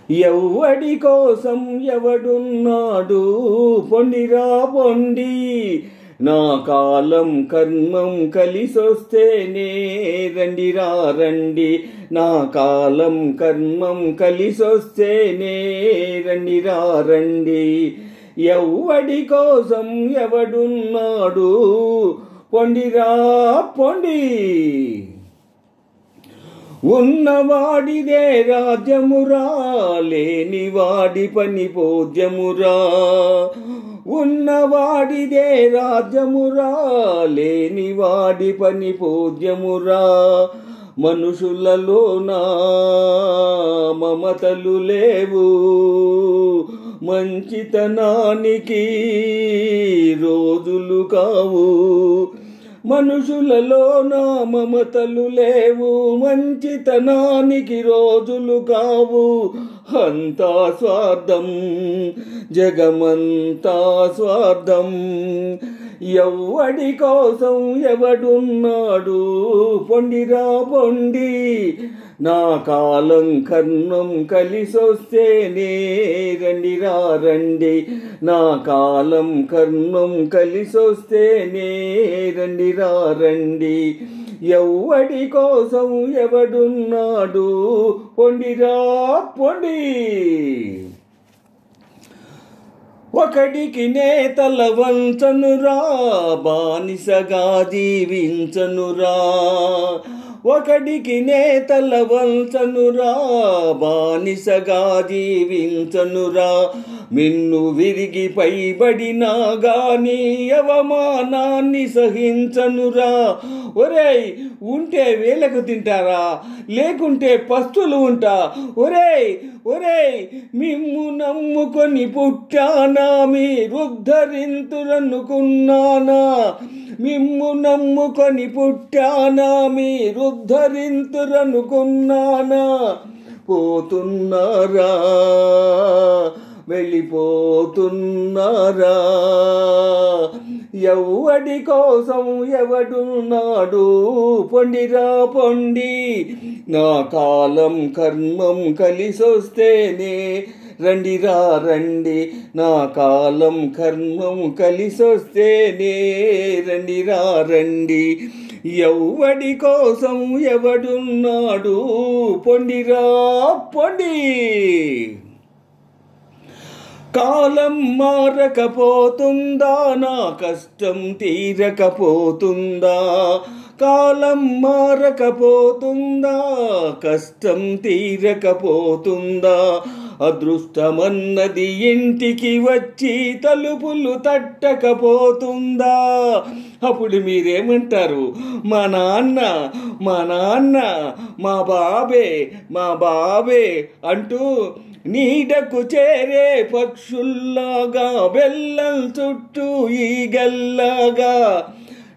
ఎవ్వడి కోసం ఎవడున్నాడు పొండిరా పొండి, నా కాలం కర్మం కలిసొస్తేనే రండిరా రండి, నా కాలం కర్మం కలిసొస్తేనే రండిరా రండి. ఎవ్వడి కోసం ఎవడున్నాడు పొండిరా పొండి, ఉన్నవాడిదే రాజ్యమురా లేనివాడి పని పోద్యమురా, ఉన్నవాడిదే రాజ్యమురా లేనివాడి పని పోద్యమురా. మనుషులలోన మమతలు లేవు, మంచితనానికి రోజులు కావు. మనుషులలోన మమతలు లేవు, మంచితనానికి రోజులు కావు. అంతా స్వార్థం, జగమంతా స్వార్థం. ఎవ్వడి కోసం ఎవడున్నాడు పొండిరా పొండి, నా కాలం కర్ణం కలిసొస్తేనే రండిరా రండి, నా కాలం కర్ణం కలిసొస్తేనే రండిరా రండి. ఎవ్వడి కోసం ఎవడున్నాడు పొండిరా పొండి, ఒకడికి నేతల వంచనురా బానిసగా జీవించనురా, ఒకడికి నేతల వంచనురా బానిసగా జీవించనురా. మిన్ను విరిగి పైబడినా గాని అవమానాన్ని సహించనురా. ఒరేయ్ ఉంటే వేలకు తింటారా, లేకుంటే పస్తులు ఉంటా. ఒరేయ్ ఒరేయ్ మిమ్ము నమ్ముకొని పుట్టానా, మీరుద్ధరింతురనుకున్నానా, మిమ్ము నమ్ముకొని పుట్టానా, మీరుద్ధరింతురనుకున్నానా. పోతున్నారా వెళ్ళిపోతున్నారా, ఎవ్వడి కోసం ఎవడున్నాడు పొండిరా పొండి, నా కాలం కర్మం కలిసొస్తేనే రండిరా రండి, నా కాలం కర్మం కలిసొస్తేనే రండిరా రండి. ఎవ్వడి కోసం ఎవడున్నాడు పొండిరా పొండి, కాలం మారకపోతుందా, నా కష్టం తీరకపోతుందా, కాలం మారకపోతుందా, కష్టం తీరకపోతుందా. అదృష్టమన్నది ఇంటికి వచ్చి తలుపులు తట్టకపోతుందా. అప్పుడు మీరేమంటారు, మా నాన్న మా నాన్న మా బాబే మా బాబే అంటూ నీడకు చేరే పక్షుల్లాగా బెల్లం చుట్టూ ఈగల్లాగా,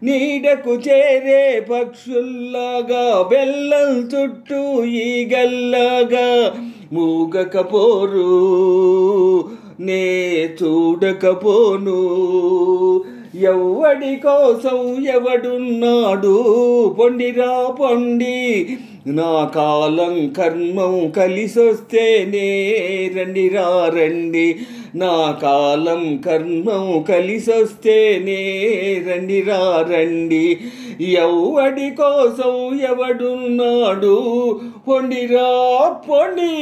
నీడకు చేరే పక్షుల్లాగా బెల్లం చుట్టూ ఈగల్లాగా మూగకపోరు నే చూడకపోను. ఎవ్వడి కోసం ఎవడున్నాడు పొండిరా పొండి, నా కాలం కర్మం కలిసొస్తేనే రండిరా రండి, నా కాలం కర్మం కలిసొస్తేనే రండిరా రండి. ఎవ్వడి కోసం ఎవడున్నాడు పొండిరా పొండి.